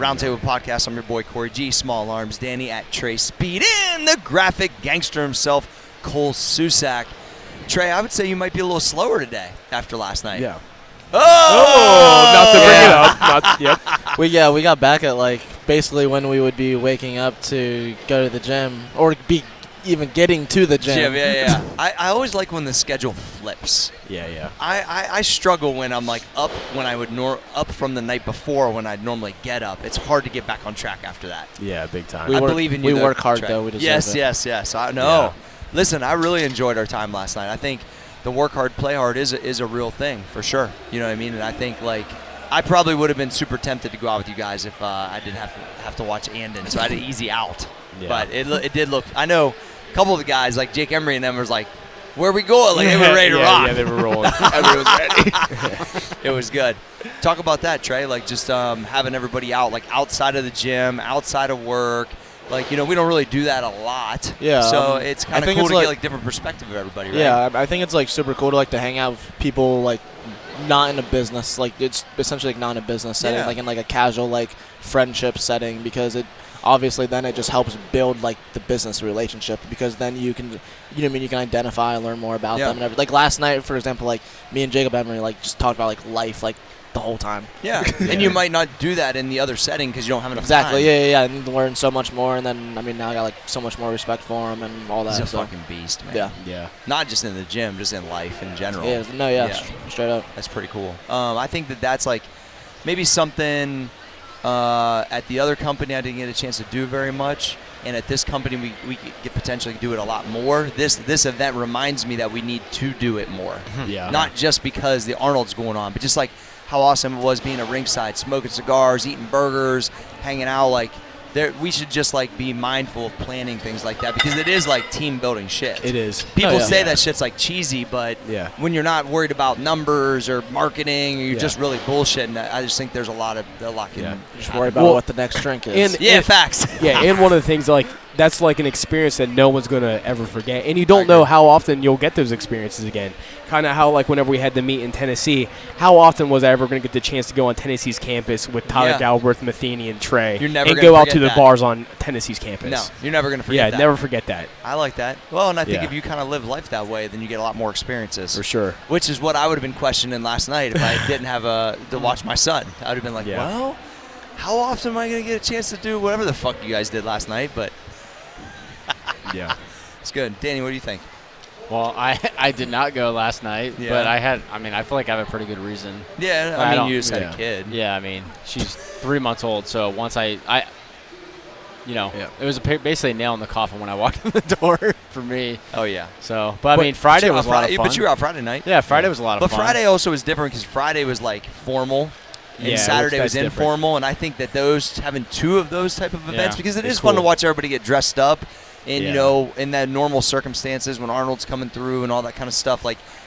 Roundtable Podcast. I'm your boy Corey G, Small Arms Danny at Trey Speed, and the graphic gangster himself, Cole Susak. Trey, I would say you might be a little slower today after last night. Yeah. Oh! Not to bring it up. We got back at basically when we would be waking up to go to the gym or be even getting to the gym. Yeah. I always like when the schedule flips. Yeah. I struggle when I'm up when I would up from the night before when I'd normally get up. It's hard to get back on track after that. Yeah, big time. I believe in you. We work hard Trey. though. We deserve it. Yes. I know. Yeah. Listen, I really enjoyed our time last night. I think the work hard, play hard is a real thing for sure. You know what I mean? And I think I probably would have been super tempted to go out with you guys if I didn't have to watch Andon, so I had to easy out. Yeah. But it did look. I know a couple of the guys like Jake Emery and them was like, "Where are we going?" Like they were ready to rock. Yeah, they were rolling. Everybody was ready. It was good. Talk about that, Trey. Just having everybody out, outside of the gym, outside of work. We don't really do that a lot. Yeah. So it's kind of cool to get different perspective of everybody, right? Yeah, I think it's super cool to hang out with people not in a business, it's essentially not in a business setting, Yeah. in a casual friendship setting, because it obviously then it just helps build the business relationship, because then you can you can identify and learn more about them and everything. Last night, for example, me and Jacob Emery just talked about life the whole time. Yeah. And you might not do that in the other setting because you don't have enough Exactly. time. Yeah. I need to learn so much more, and then now I got so much more respect for him and all that. He's a fucking beast, man. Yeah. Not just in the gym, just in life in general. Yeah. Straight up. That's pretty cool. I think that's maybe something at the other company I didn't get a chance to do very much, and at this company we could potentially do it a lot more. This event reminds me that we need to do it more. Yeah. Not just because the Arnold's going on, but just how awesome it was being a ringside, smoking cigars, eating burgers, hanging out. We should just be mindful of planning things like that, because it is team building shit. It is. People say that shit's cheesy, but Yeah. when you're not worried about numbers or marketing, or you're just really bullshitting, I just think there's a lot can Just worry about what the next drink is. facts. Yeah, and one of the things that's an experience that no one's gonna ever forget, and you don't know how often you'll get those experiences again. Kind of how whenever we had the meet in Tennessee, how often was I ever gonna get the chance to go on Tennessee's campus with Tyler Galbraith, Matheny, and Trey, You're never and gonna go out forget to the that. bars on Tennessee's campus? No, you're never gonna forget that. Yeah, never forget that. I like that. Well, and I think Yeah. if you kind of live life that way, then you get a lot more experiences. For sure. Which is what I would have been questioning last night if I didn't have to watch my son. I would have been well, how often am I going to get a chance to do whatever the fuck you guys did last night? But Yeah. it's good. Danny, what do you think? Well, I did not go last night, but I feel like I have a pretty good reason. Yeah, I don't- you just had a kid. Yeah, she's 3 months old, so once it was basically a nail in the coffin when I walked in the door for me. Oh, yeah. So, but Friday was a lot of fun. But you were out Friday night. Yeah, Friday was a lot of fun. But Friday also was different because Friday was formal. And Saturday was informal, and I think that having two of those type of events, because it is fun to watch everybody get dressed up, and in that normal circumstances when Arnold's coming through and all that kind of stuff,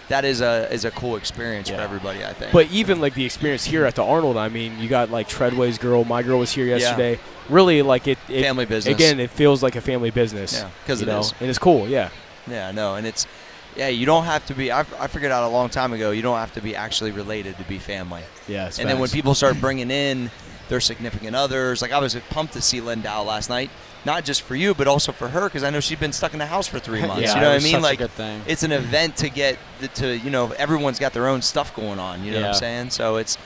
that is a cool experience for everybody, I think. But even the experience here at the Arnold, you got Treadway's girl, my girl was here yesterday. Yeah. Really, it family business. Again, it feels like a family business. Yeah, because it is, and it's cool. Yeah. Yeah, no, and it's. Yeah, you don't have to be. I figured out a long time ago. You don't have to be actually related to be family. Yeah, and then when people start bringing in their significant others, I was pumped to see Lindau last night, not just for you, but also for her, because I know she's been stuck in the house for 3 months. Yeah, you know what I mean? Such a good thing. It's an event to get everyone's got their own stuff going on. You know what I'm saying? So it's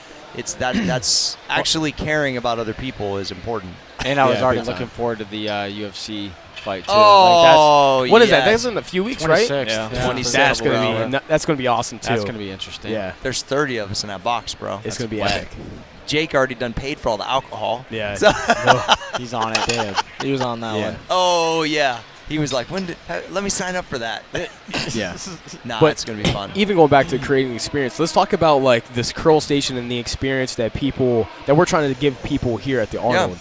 that's actually caring about other people is important. And I was already looking forward to the UFC fight too. What is that? That's in a few weeks, 26th, right? Yeah. 26th. That's gonna be awesome too. That's gonna be interesting. Yeah. There's 30 of us in that box, bro. It's gonna be epic. Jake already done paid for all the alcohol. Yeah. So He's on it. Damn. He was on that one. Oh yeah. He was like, let me sign up for that. Yeah. Nah, But it's going to be fun. Even going back to creating experience, let's talk about this curl station and the experience that we're trying to give people here at the Arnold.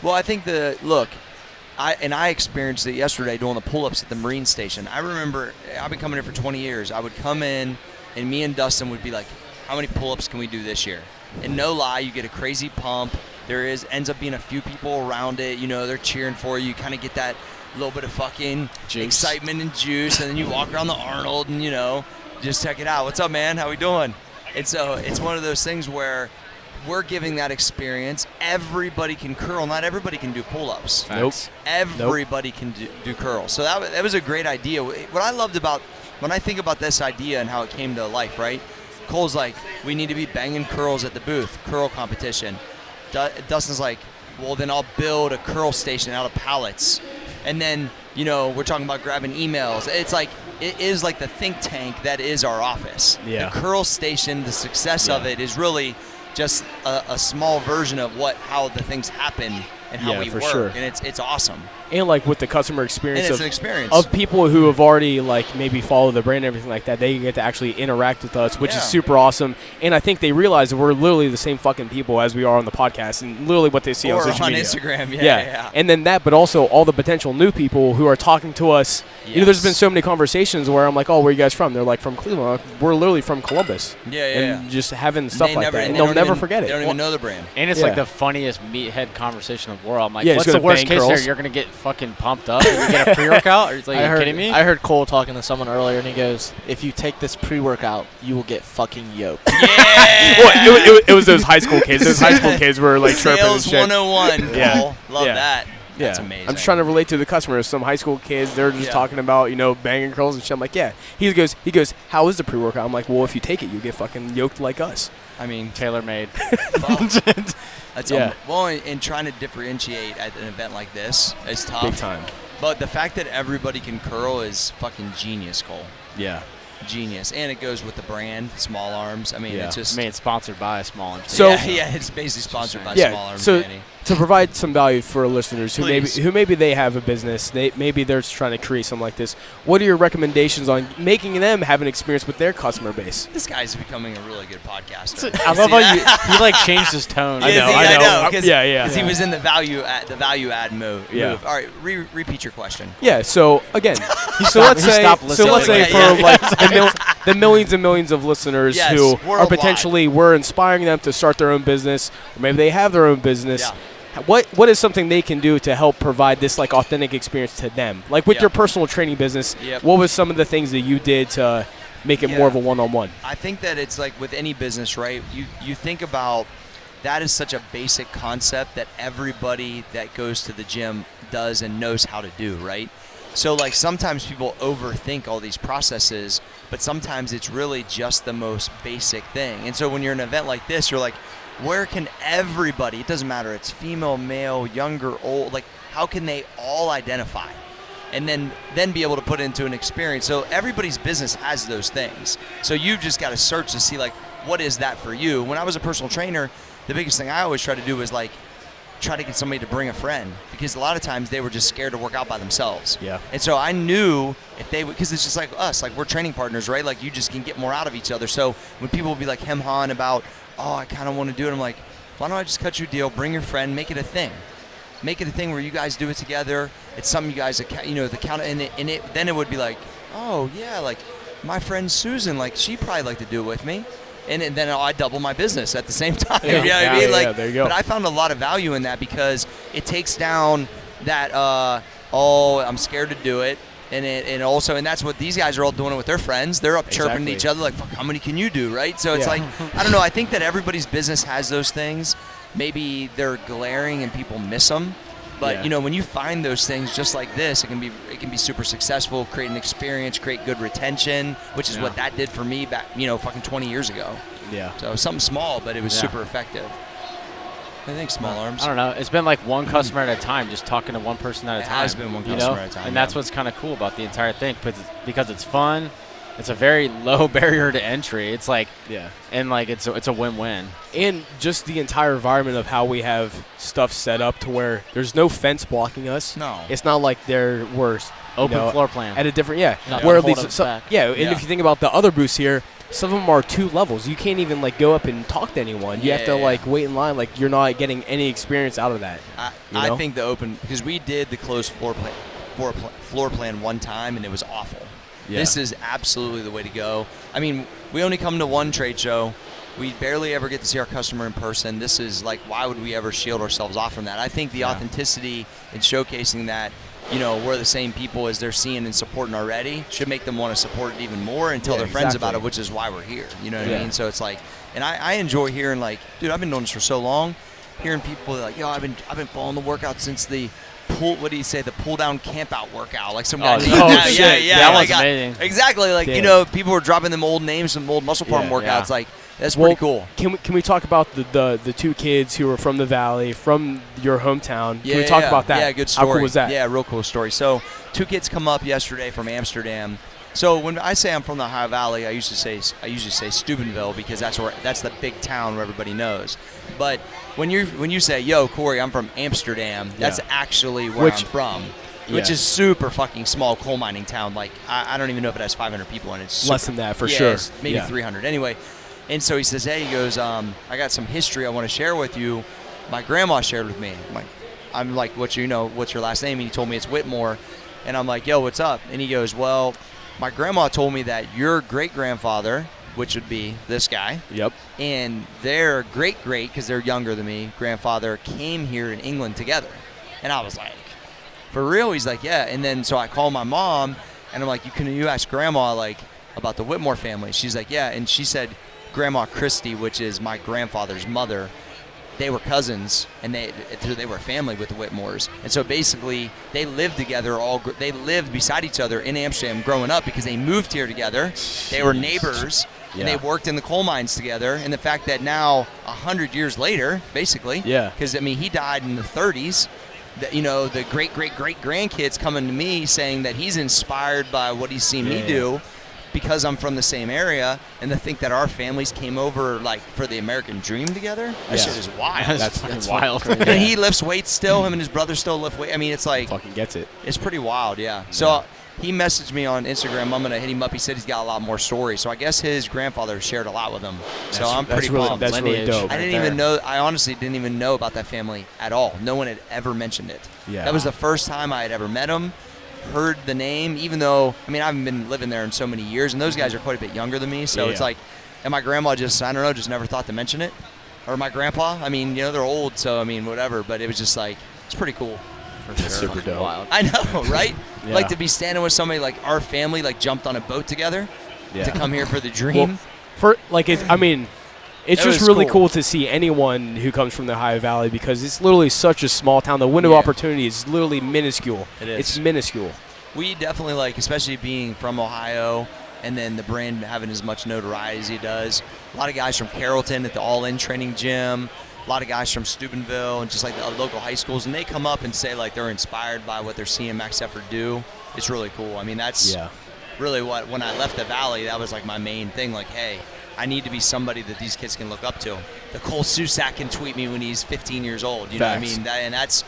Well, I think I experienced it yesterday doing the pull-ups at the Marine Station. I remember I've been coming here for 20 years. I would come in, and me and Dustin would be like, how many pull-ups can we do this year? And no lie, you get a crazy pump. There ends up being a few people around it. They're cheering for you. You kind of get that little bit of fucking excitement and juice, and then you walk around the Arnold and just check it out. What's up, man? How we doing? And so it's one of those things where we're giving that experience. Everybody can curl. Not everybody can do pull-ups. Nope. Everybody can do curls. So that was a great idea. What I loved about when I think about this idea and how it came to life, right? Cole's like, we need to be banging curls at the booth, curl competition. Dustin's like, well, then I'll build a curl station out of pallets. And then, we're talking about grabbing emails. It's like, it is like the think tank that is our office. Yeah. The curl station, the success of it is really just a small version of how the things happen and how we work. Sure. And it's awesome. And like with the customer experience, And it's an experience. of people who have already like maybe followed the brand and everything like that, they get to actually interact with us, which is super awesome. And I think they realize that we're literally the same fucking people as we are on the podcast, and literally what they see on social media. Instagram. Yeah. And then that, but also all the potential new people who are talking to us. Yes. There's been so many conversations where I'm like, oh, where are you guys from? They're like, from Cleveland. We're literally from Columbus. And just having stuff like that. And they'll never forget it. They don't even know the brand. And it's like the funniest meathead conversation in the world. I'm like, Yeah, what's he's the gonna worst bang case curls. there? You're going to get fucking pumped up and you get a pre-workout? Or it's like, are you kidding me? I heard Cole talking to someone earlier, and he goes, if you take this pre-workout, you will get fucking yoked. Yeah. It was those high school kids. Those high school kids were like chirping and Sales shit. 101, Yeah. Cole. Love Yeah. that. That's amazing. I'm just trying to relate to the customers. Some high school kids, they're just talking about, banging curls and shit. I'm like, yeah. He goes, how is the pre-workout? I'm like, well, if you take it, you get fucking yoked like us. I mean, tailor-made. That's well, and trying to differentiate at an event like this is tough. Big time. But the fact that everybody can curl is fucking genius, Cole. Yeah. Genius. And it goes with the brand, Small Arms. I mean, it's just... it's sponsored by Small Arms. So, it's basically sponsored by Small Arms. So, Danny. to provide some value for listeners who Please. maybe they have a business, maybe they're just trying to create something like this, what are your recommendations on making them have an experience with their customer base? This guy's becoming a really good podcaster. I love how he like changed his tone. I know. Because he was in the value add move. Yeah. All right, repeat your question. Yeah. So again, let's say for like the millions and millions of listeners who are potentially we're inspiring them to start their own business, or maybe they have their own business. Yeah. What is something they can do to help provide this like authentic experience to them? Like with your personal training business, what was some of the things that you did to make it more of a one-on-one? I think that it's like with any business, right? You think about that is such a basic concept that everybody that goes to the gym does and knows how to do, right? So like sometimes people overthink all these processes, but sometimes it's really just the most basic thing. And so when you're in an event like this, you're like, where can everybody, it doesn't matter, it's female, male, younger, old, like how can they all identify and then be able to put it into an experience? So everybody's business has those things. So you've just got to search to see like, what is that for you? When I was a personal trainer, the biggest thing I always try to do was like, try to get somebody to bring a friend, because a lot of times they were just scared to work out by themselves. Yeah. And so I knew if they would, because it's just like us, like we're training partners, right? Like you just can get more out of each other. So when people will be like hem-hawing about, oh, I kind of want to do it, I'm like, why don't I just cut you a deal, bring your friend, make it a thing. Make it a thing where you guys do it together. It's something you guys, then it would be like, oh yeah, like my friend Susan, like she probably like to do it with me. And then I double my business at the same time. Yeah. You know what I mean? Like, there you go. But I found a lot of value in that because it takes down that, I'm scared to do it. And also that's what these guys are all doing it with their friends. They're up chirping to each other like, fuck, how many can you do, right? So it's like, I don't know. I think that everybody's business has those things. Maybe they're glaring and people miss them. But when you find those things just like this, it can be super successful, create an experience, create good retention, which is what that did for me back, fucking 20 years ago. Yeah. So it was something small, but it was super effective. I think Small Arms. I don't know. It's been like one customer at a time, just talking to one person at a time. It has been one customer at a time. And that's what's kind of cool about the entire thing, because it's fun. It's a very low barrier to entry. It's like, and like it's a win-win. And just the entire environment of how we have stuff set up to where there's no fence blocking us. No. It's not like there were open floor plan at a different Not where hold these us back. and if you think about the other booths here, some of them are 2 levels. You can't even like go up and talk to anyone. You have to like wait in line. Like you're not getting any experience out of that. I think the open, because we did the closed floor plan one time and it was awful. Yeah. This is absolutely the way to go. I mean, we only come to one trade show. We barely ever get to see our customer in person. This is like, why would we ever shield ourselves off from that? I think the authenticity and showcasing that we're the same people as they're seeing and supporting already, should make them want to support it even more and tell their friends about it, which is why we're here. You know what I mean? So it's like, and I enjoy hearing, like, dude, I've been doing this for so long, hearing people like, I've been following the workout since the what do you say, the pull down camp out workout, like some guy. That was amazing. Exactly, like people were dropping them old names, some old muscle farm workouts, like. That's pretty cool. Can we talk about the two kids who were from the Valley, from your hometown? Can we talk about that? Yeah, good story. How cool was that? Yeah, real cool story. So 2 kids come up yesterday from Amsterdam. So when I say I'm from the Ohio Valley, I usually say Steubenville because that's the big town where everybody knows. But when you say, yo, Corey, I'm from Amsterdam, that's actually where I'm from. Which is super fucking small coal mining town. Like I don't even know if it has 500 people in it. It's less than that for sure. It's maybe 300. Anyway. And so he says, hey, he goes, I got some history I want to share with you. My grandma shared with me. I'm like, what's your last name? And he told me it's Whitmore. And I'm like, yo, what's up? And he goes, well, my grandma told me that your great-grandfather, which would be this guy, and their great-great, because they're younger than me, grandfather came here in England together. And I was like, for real? He's like, yeah. And then so I call my mom, and I'm like, you ask grandma, like, about the Whitmore family? She's like, yeah. And she said, Grandma Christie, which is my grandfather's mother, they were cousins, and they were family with the Whitmores. And so basically, they lived together. They lived beside each other in Amsterdam growing up because they moved here together. They were neighbors, and they worked in the coal mines together. And the fact that now, 100 years later, basically, because he died in the 30s. The great grandkids coming to me saying that he's inspired by what he's seen me do. Because I'm from the same area, and to think that our families came over like for the American dream together, that shit is wild. That's wild. And he lifts weights still. Him and his brother still lift weight. I mean, it's like fucking gets it. It's pretty wild, So he messaged me on Instagram. I'm gonna hit him up. He said he's got a lot more stories. So I guess his grandfather shared a lot with him. So I'm pretty pumped. That's really dope. I didn't even know. I honestly didn't even know about that family at all. No one had ever mentioned it. Yeah. That was the first time I had ever met him. Heard the name, even though I haven't been living there in so many years, and those guys are quite a bit younger than me, so it's like, and my grandma just never thought to mention it, or my grandpa. They're old, so whatever. But it was just like, it's pretty cool. That's super dope. Wild. I know, right? Like to be standing with somebody like our family, like jumped on a boat together to come here for the dream. It's just really cool to see anyone who comes from the Ohio Valley because it's literally such a small town. The window of opportunity is literally minuscule. It is. It's minuscule. We definitely especially being from Ohio and then the brand having as much notoriety as he does. A lot of guys from Carrollton at the All-In training gym. A lot of guys from Steubenville and just like the local high schools. And they come up and say like they're inspired by what they're seeing Max Effort do. It's really cool. That's really when I left the Valley, that was like my main thing. Like, hey, I need to be somebody that these kids can look up to. The Cole Susak can tweet me when he's 15 years old. You know what I mean? And that's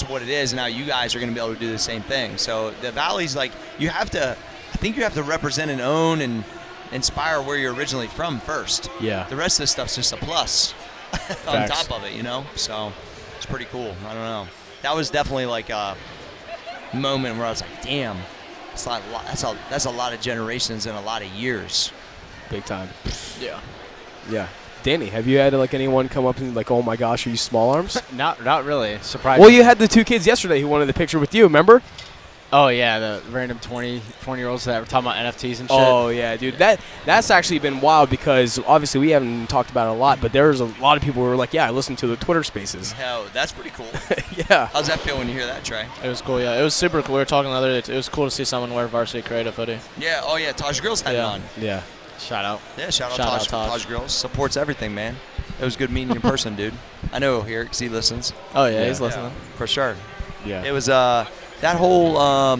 what it is. And now you guys are going to be able to do the same thing. So the Valley's like, I think you have to represent and own and inspire where you're originally from first. Yeah. The rest of this stuff's just a plus on top of it, So it's pretty cool. I don't know. That was definitely like a moment where I was like, damn, that's a lot of generations and a lot of years. Big time. Yeah. Danny, have you had anyone come up and oh my gosh, are you small arms? Not really. Surprising. Well, you had the 2 kids yesterday who wanted the picture with you, remember? Oh yeah, the random 20-year-olds that were talking about NFTs and shit. Oh yeah, dude. That's actually been wild because obviously we haven't talked about it a lot, but there's a lot of people who were like, yeah, I listened to the Twitter Spaces. Hell, that's pretty cool. Yeah. How's that feel when you hear that, Trey? It was cool. Yeah, it was super cool. We were talking the other day. It was cool to see someone wear Varsity Creative hoodie. Yeah. Oh yeah, Taj Grills had it on. Yeah. Shout out. Yeah, shout out Taj Grills. Supports everything, man. It was good meeting you in person, dude. I know he'll hear it because he listens. Oh, yeah, he's listening. For sure. Yeah. It was that whole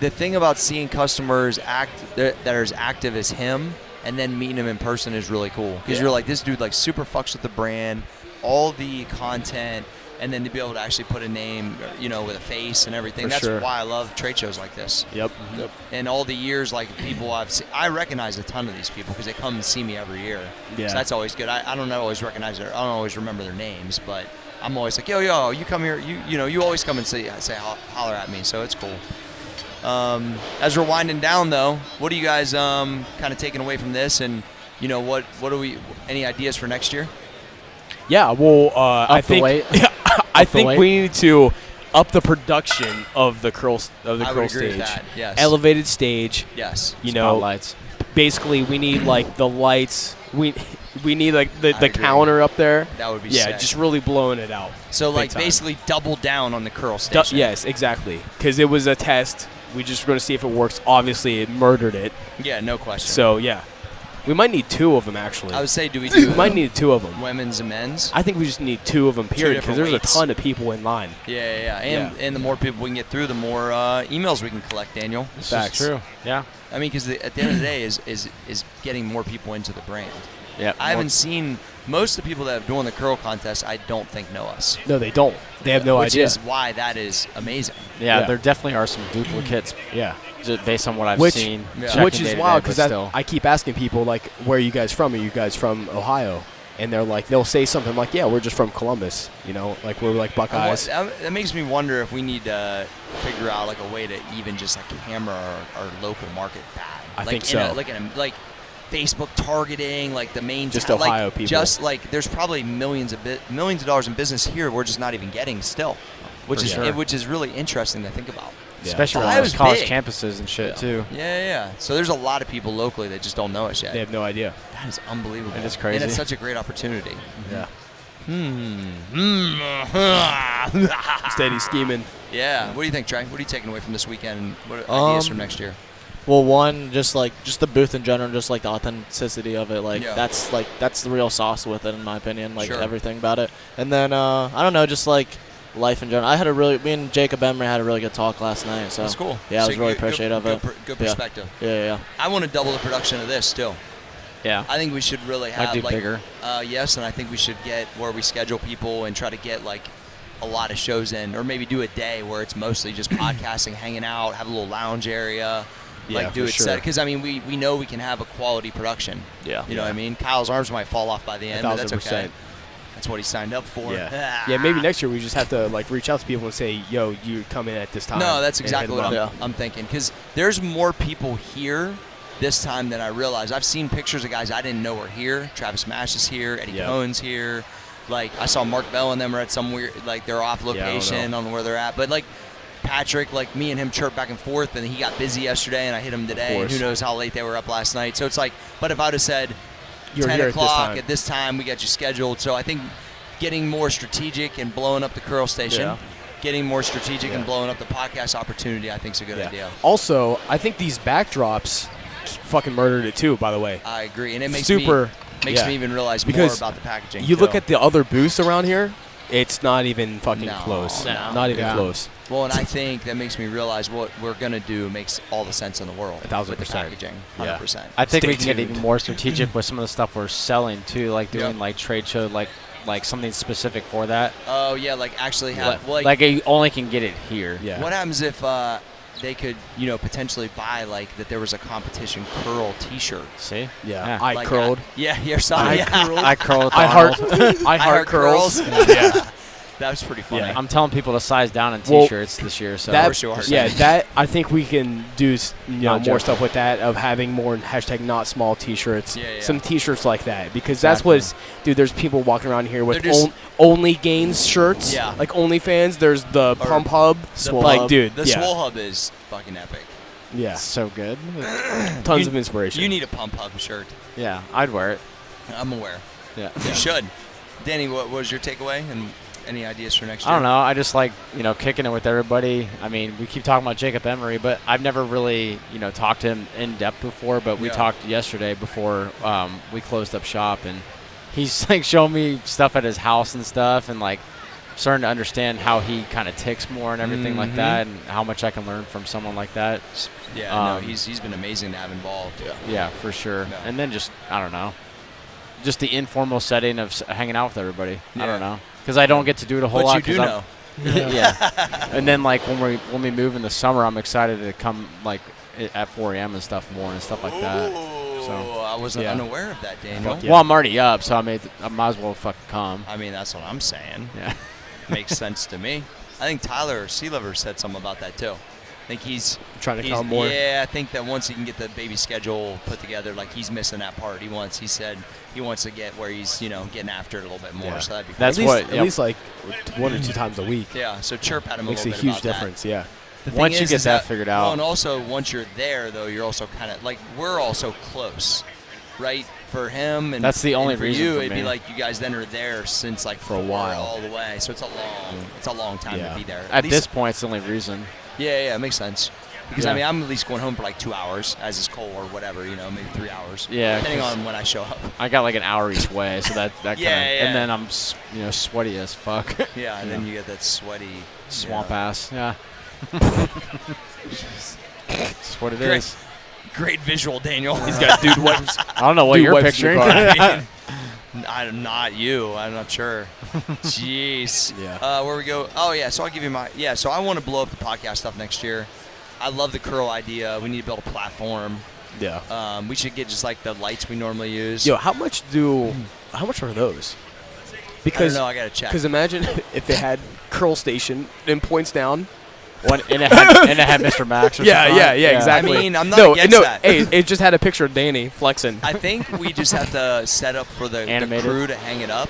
the thing about seeing customers that are as active as him and then meeting him in person is really cool. Because you're like, this dude super fucks with the brand, all the content, and then to be able to actually put a name, with a face and everything. That's why I love trade shows like this. Yep. And all the years, people I've seen, I recognize a ton of these people because they come and see me every year. Yeah. So that's always good. I don't always recognize I don't always remember their names, but I'm always like, yo, you come here, you always come and say holler at me. So it's cool. As we're winding down though, what are you guys kind of taking away from this, and what are we? Any ideas for next year? Yeah. Well, I think we need to up the production of the curl I would agree with stage. that. Yes. Elevated stage. Yes. You know, Spotlights. basically we need like the lights. We need like the agree. counter up there. That would be yeah, sick. just really blowing it out. So big like time. basically double down on the curl station. Yes, exactly. Because it was a test. We just going to see if it works. Obviously, it murdered it. Yeah, no question. So yeah, we might need 2 of them actually. I would say, do we do we might need 2 of them. women's and men's? I think we just need 2 of them. Period. Because different there's weights. a ton of people in line. Yeah. And the more people we can get through, the more emails we can collect, Daniel. This is true. Yeah. I mean, because at the end of the day is getting more people into the brand. Yeah. I haven't seen most of the people that are doing the curl contest. I don't think know us. No, they don't. They have no which idea. is why that is amazing. Yeah, Yeah. there definitely are some duplicates Yeah. based on what I've Which, seen. Yeah. checking which is day-to-day, wild but because still. I keep asking people like, "Where are you guys from? Are you guys from Ohio?" And they're like, they'll say something like, "Yeah, we're just from Columbus." You know, like we're like Buckeyes. That makes me wonder if we need to figure out like a way to even just like hammer our local market bad. I like think so. Like Facebook targeting, like the main Just like, Ohio people. Just like there's probably millions of dollars in business here we're just not even getting still, which For is sure. which is really interesting to think about. Yeah. Especially around Ohio's those college big. campuses and shit, too. Yeah. So there's a lot of people locally that just don't know us yet. They have no idea. That is unbelievable. It is crazy. And it's such a great opportunity. Yeah. Yeah. Steady scheming. What do you think, Trey? What are you taking away from this weekend? And what ideas for next year? Well, one, just the booth in general, just like the authenticity of it, like Yeah. that's the real sauce with it, in my opinion. Like Sure. everything about it. And then I don't know, just like life in general. Me and Jacob Emery had a really good talk last night. So That's cool. Yeah, I So was really good- appreciative of it. Good Yeah. perspective. Yeah. I want to double the production of this too. Yeah. I think we should really have Might do like bigger. Yes, and I think we should get where we schedule people and try to get like a lot of shows in, or maybe do a day where it's mostly just podcasting, hanging out, have a little lounge area, Yeah, like do for it sure. set. Because I mean, we know we can have a quality production. Yeah. You know what I mean? Kyle's arms might fall off by the end, but that's okay. 1,000%. That's what he signed up for. Yeah. Yeah, maybe next year we just have to like reach out to people and say, "Yo, you come in at this time." No, that's and exactly hit what them I'm thinking. Because there's more people here this time than I realized. I've seen pictures of guys I didn't know were here. Travis Mash is here. Eddie Yep. Cohen's here. Like, I saw Mark Bell and them are at some weird, like, they're off location. I don't know where they're at. But, like, Patrick, like, me and him chirp back and forth, and he got busy yesterday, and I hit him today. And course. who knows how late they were up last night. So it's like, but if I would have said You're 10 here at this o'clock time. at this time, we got you scheduled. So I think getting more strategic and blowing up the curl station, Yeah. getting more strategic and Yeah. blowing up the podcast opportunity, I think is a good Yeah. idea. Also, I think these backdrops fucking murdered it too. By the way, I agree, and it makes super me yeah. even realize more Because about the packaging. You look too. at the other booths around here; it's not even fucking No. close. No. Not even Yeah. close. well, and I think that makes me realize what we're gonna do makes all the sense in the world. 1,000%. With the packaging, 100%. I think Stay we can get tuned. even more strategic with some of the stuff we're selling, too, like doing, Yep. like, trade show, like something specific for that. Oh yeah, like actually have Like you only can get it here. Yeah. What happens if they could, potentially buy like that there was a competition curl T-shirt? See? Yeah. Yeah. I Like, curled. you're sorry. I Yeah. curled. I curl with I heart. Arnold. I heart curls. yeah, that was pretty funny. Yeah. I'm telling people to size down in Well, T-shirts this year. So That, course you are. yeah, that I think we can do more Not joking. stuff with that of having more hashtag not small T-shirts, Yeah, yeah. some T-shirts like that because that's what's dude. There's people walking around here with They're just- only Gains shirts, Yeah. like OnlyFans. There's the Or Pump Hub, Swole like Hub. dude, The yeah, Swole Hub is fucking epic. yeah, so good. tons You- of inspiration. You need a Pump Hub shirt. Yeah, I'd wear it. I'm aware. Yeah. You should. Danny, what was your takeaway and any ideas for next year? I don't know. I just like, kicking it with everybody. I mean, we keep talking about Jacob Emery, but I've never really, talked to him in depth before. But we Yeah. talked yesterday before we closed up shop, and he's like showing me stuff at his house and stuff, and like starting to understand how he kind of ticks more and everything like Mhm. that, and how much I can learn from someone like that. Yeah, no, Um, he's been amazing to have involved. Yeah, for sure. Yeah. And then just, I don't know, just the informal setting of hanging out with everybody. Yeah. I don't know. Because I don't get to do it a whole But lot. you do 'cause know. yeah. And then like when we move in the summer, I'm excited to come like at 4 a.m. and stuff more and stuff like that. Ooh, So, I wasn't yeah. unaware of that, Daniel. Fuck yeah. Well, I'm already up, so I might as well fucking come. I mean, that's what I'm saying. Yeah. Makes sense to me. I think Tyler Sealiver said something about that too. think he's Trying to come more. Yeah, I think that once he can get the baby schedule put together, like he's missing that part. He said he wants to get where he's getting after it a little bit more. Yeah. So that'd be cool. That's At least like 1 or 2 times a week. Yeah. So chirp had him Makes a a little bit huge about difference. Yeah. The thing Once you is get that figured out. Well, and also once you're there, though, you're also kind of like we're also close, right? For him and That's the only and for reason you, for it'd be me. like you guys then are there since like For a while. all the way. So it's a long time Yeah. to be there. At least- this point, it's the only reason. Yeah, it makes sense. Because Yeah. I mean, I'm at least going home for like 2 hours, as is Cole or whatever, maybe 3 hours. Yeah, depending 'cause on when I show up. I got like an hour each way, so that kind of, Yeah. and then I'm sweaty as fuck. Yeah, and then you get that sweaty Swamp ass. Yeah. That's what it Great. is. Great visual, Daniel. He's got dude wipes. I don't know what Dude you're wipes in the picturing. car. I'm not you. I'm not sure. Jeez. Yeah. Where we go? Oh yeah. So I'll give you my So I want to blow up the podcast stuff next year. I love the curl idea. We need to build a platform. Yeah. We should get just like the lights we normally use. Yo, how much are those? Because I don't know. I gotta check. Because imagine if it had curl station and points down. And it had Mr. Max or something. Yeah, exactly. I mean, I'm not against that. Hey, it just had a picture of Danny flexing. I think we just have to set up for the crew to hang it up,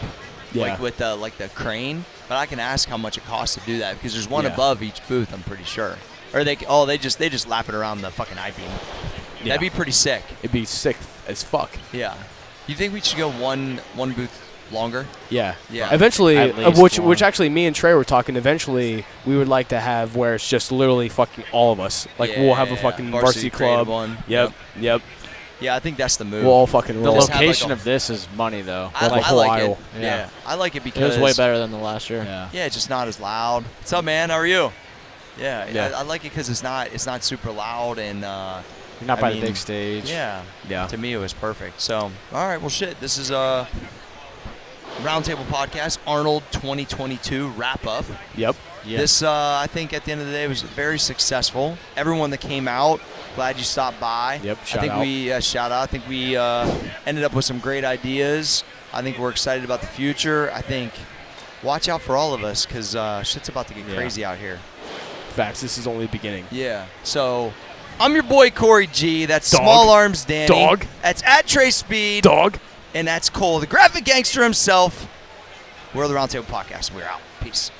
like with the crane. But I can ask how much it costs to do that because there's one above each booth. I'm pretty sure. Or they just lap it around the fucking I-beam. Yeah. That'd be pretty sick. It'd be sick as fuck. Yeah. You think we should go one booth longer? Yeah. Yeah. Eventually, At least one. which actually me and Trey were talking. Eventually, we would like to have where it's just literally fucking all of us. Like we'll have a fucking varsity club. One. Yep. Yeah, I think that's the move. We'll all fucking The roll. Just have, location like, of this is money, though. I the whole like aisle. it. Yeah. I like it It because was way better than the last year. Yeah. it's just not as loud. What's up, man? How are you? Yeah. Yeah. I like it because it's not super loud and You're not I by mean, the big stage. yeah. Yeah. To me, it was perfect. So, all right, well, shit. This is Roundtable Podcast, Arnold 2022 wrap up. Yep. Yeah. This, I think, at the end of the day, was very successful. Everyone that came out, glad you stopped by. Yep, I shout think out. I think we ended up with some great ideas. I think we're excited about the future. I think watch out for all of us because shit's about to get crazy out here. Facts. This is only the beginning. Yeah. So, I'm your boy Corey G. That's Dog. Small Arms Danny. Dog. That's at Trey Speed. Dog. And that's Cole, the graphic gangster himself. We're the Roundtable Podcast. We're out. Peace.